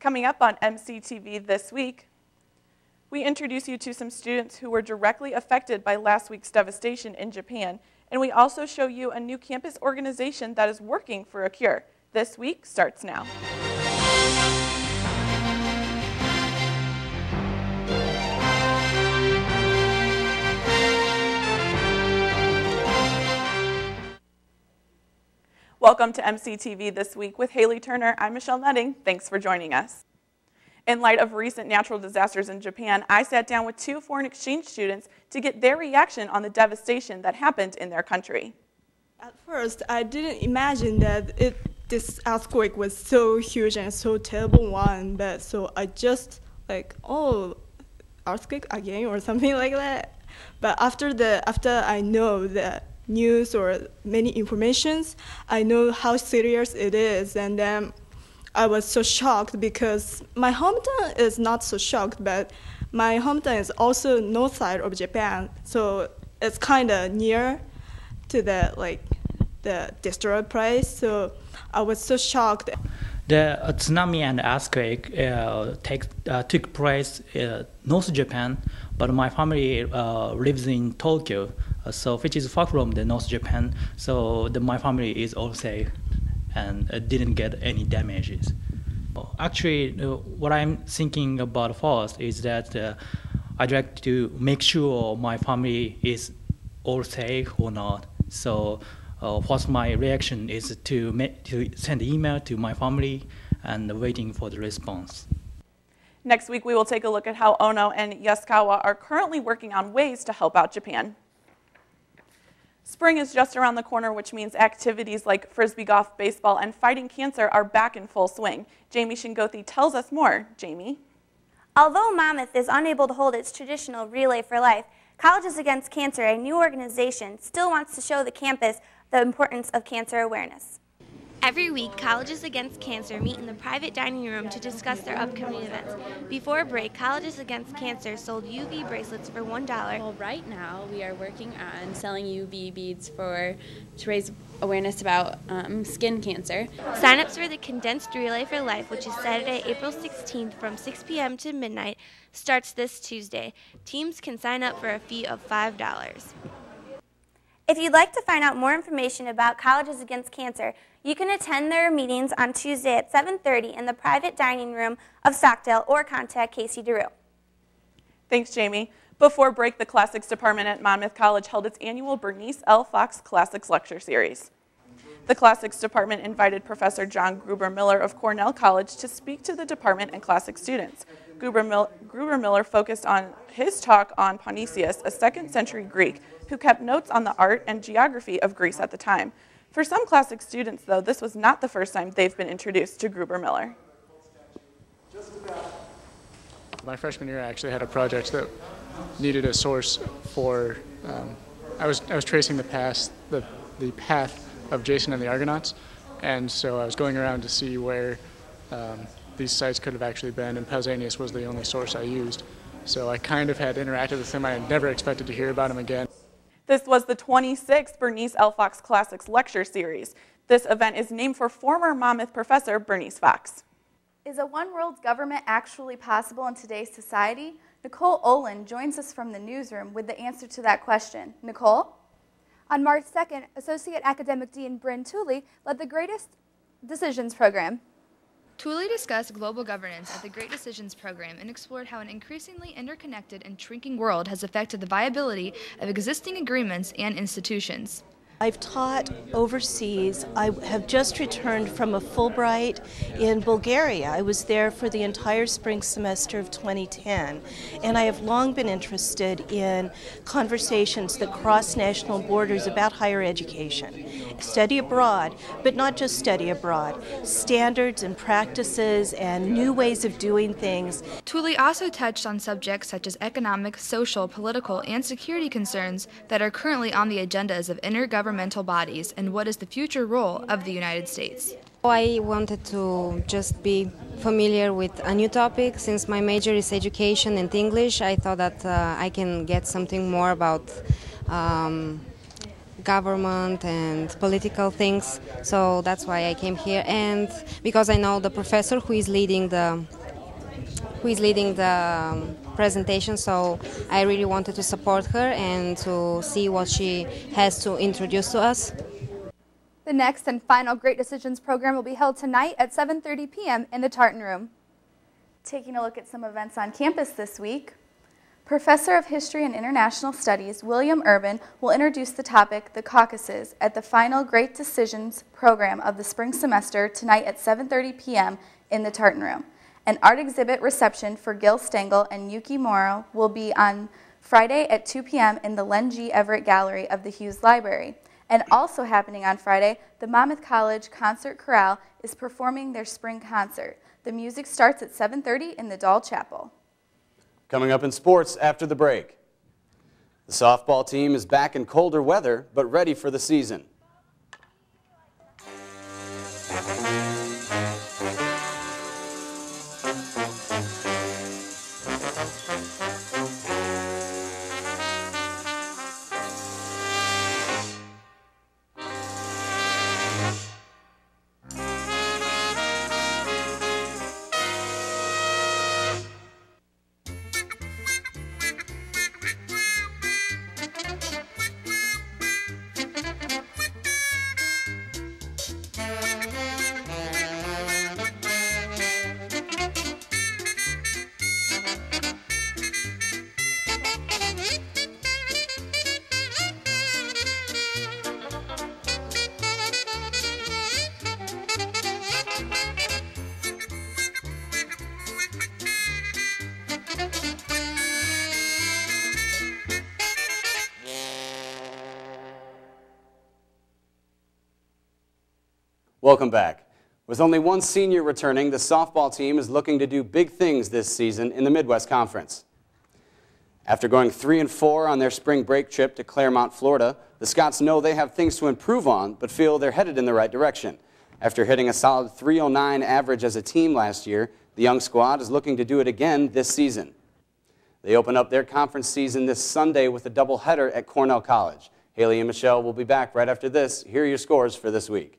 Coming up on MCTV this week, we introduce you to some students who were directly affected by last week's devastation in Japan, and we also show you a new campus organization that is working for a cure. This week starts now. Welcome to MCTV This Week with Haley Turner. I'm Michelle Nutting. Thanks for joining us. In light of recent natural disasters in Japan, I sat down with two foreign exchange students to get their reaction on the devastation that happened in their country. At first, I didn't imagine that this earthquake was so huge and so terrible one, but so I just like, oh, earthquake again or something like that. But after I know the news or many informations, I know how serious it is, and then I was so shocked because my hometown is not so shocked, but my hometown is also north side of Japan, so it's kind of near to the destroyed place. So I was so shocked. The tsunami and earthquake took place in North Japan, but my family lives in Tokyo, so which is far from the North Japan. So my family is all safe and didn't get any damages. Actually, what I'm thinking about first is that I'd like to make sure my family is all safe or not. So first, my reaction is to send an email to my family and waiting for the response. Next week, we will take a look at how Ono and Yaskawa are currently working on ways to help out Japan. Spring is just around the corner, which means activities like frisbee golf, baseball, and fighting cancer are back in full swing. Jamie Shingothi tells us more. Jamie? Although Monmouth is unable to hold its traditional Relay for Life, Colleges Against Cancer, a new organization, still wants to show the campus the importance of cancer awareness. Every week, Colleges Against Cancer meet in the private dining room to discuss their upcoming events. Before break, Colleges Against Cancer sold UV bracelets for $1. Well, right now we are working on selling UV beads to raise awareness about skin cancer. Sign-ups for the Condensed Relay for Life, which is Saturday, April 16th from 6 p.m. to midnight, starts this Tuesday. Teams can sign up for a fee of $5. If you'd like to find out more information about Colleges Against Cancer, you can attend their meetings on Tuesday at 7:30 in the private dining room of Stockdale or contact Casey DeRue. Thanks, Jamie. Before break, the Classics Department at Monmouth College held its annual Bernice L Fox Classics Lecture Series. The Classics Department invited Professor John Gruber Miller of Cornell College to speak to the department and classic students. Gruber Miller focused on his talk on Pausanias, a 2nd century Greek who kept notes on the art and geography of Greece at the time. For some classic students, though, this was not the first time they've been introduced to Gruber Miller. My freshman year, I actually had a project that needed a source for. I was tracing the path of Jason and the Argonauts, and so I was going around to see where these sites could have actually been, and Pausanias was the only source I used. So I kind of had interacted with him. I had never expected to hear about him again. This was the 26th Bernice L Fox Classics Lecture Series. This event is named for former Monmouth professor Bernice Fox. Is a one-world government actually possible in today's society? Nicole Olin joins us from the newsroom with the answer to that question. Nicole? On March 2nd, Associate Academic Dean Bryn Tooley led the Greatest Decisions program. Tooley discussed global governance at the Great Decisions program and explored how an increasingly interconnected and shrinking world has affected the viability of existing agreements and institutions. I've taught overseas. I have just returned from a Fulbright in Bulgaria. I was there for the entire spring semester of 2010, and I have long been interested in conversations that cross national borders about higher education. Study abroad, but not just study abroad. Standards and practices and new ways of doing things. Tooley also touched on subjects such as economic, social, political, and security concerns that are currently on the agendas of intergovernmental bodies and what is the future role of the United States. I wanted to just be familiar with a new topic. Since my major is education and English, I thought that I can get something more about government and political things. So that's why I came here, and because I know the professor who is leading the presentation, so I really wanted to support her and to see what she has to introduce to us. The next and final Great Decisions program will be held tonight at 7:30 p.m. in the Tartan Room. Taking a look at some events on campus this week, Professor of History and International Studies William Urban will introduce the topic, the Caucasus, at the final Great Decisions program of the spring semester tonight at 7:30 p.m. in the Tartan Room. An art exhibit reception for Gil Stengel and Yuki Morrow will be on Friday at 2 p.m. in the Len G. Everett Gallery of the Hughes Library. And also happening on Friday, the Monmouth College Concert Chorale is performing their spring concert. The music starts at 7:30 in the Dahl Chapel. Coming up in sports after the break. The softball team is back in colder weather, but ready for the season. Welcome back. With only one senior returning, the softball team is looking to do big things this season in the Midwest Conference. After going 3-4 on their spring break trip to Claremont, Florida, the Scots know they have things to improve on, but feel they're headed in the right direction. After hitting a solid .309 average as a team last year, the young squad is looking to do it again this season. They open up their conference season this Sunday with a doubleheader at Cornell College. Haley and Michelle will be back right after this. Here are your scores for this week.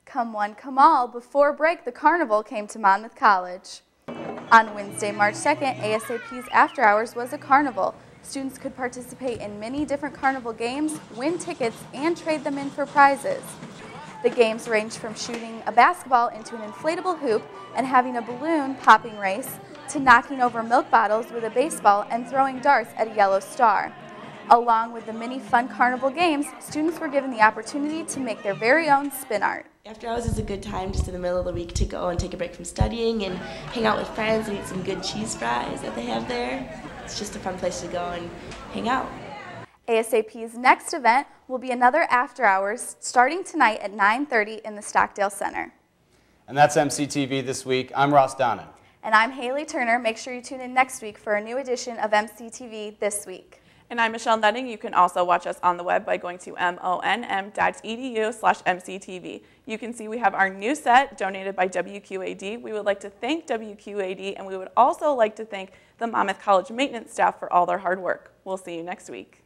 Come one, come all, before break, the carnival came to Monmouth College. On Wednesday, March 2nd, ASAP's After Hours was a carnival. Students could participate in many different carnival games, win tickets, and trade them in for prizes. The games ranged from shooting a basketball into an inflatable hoop and having a balloon popping race, to knocking over milk bottles with a baseball and throwing darts at a yellow star. Along with the many fun carnival games, students were given the opportunity to make their very own spin art. After Hours is a good time just in the middle of the week to go and take a break from studying and hang out with friends and eat some good cheese fries that they have there. It's just a fun place to go and hang out. ASAP's next event will be another After Hours starting tonight at 9:30 in the Stockdale Center. And that's MCTV this week. I'm Ross Donnan. And I'm Haley Turner. Make sure you tune in next week for a new edition of MCTV This Week. And I'm Michelle Nutting. You can also watch us on the web by going to monm.edu/mctv. You can see we have our new set donated by WQAD. We would like to thank WQAD, and we would also like to thank the Monmouth College maintenance staff for all their hard work. We'll see you next week.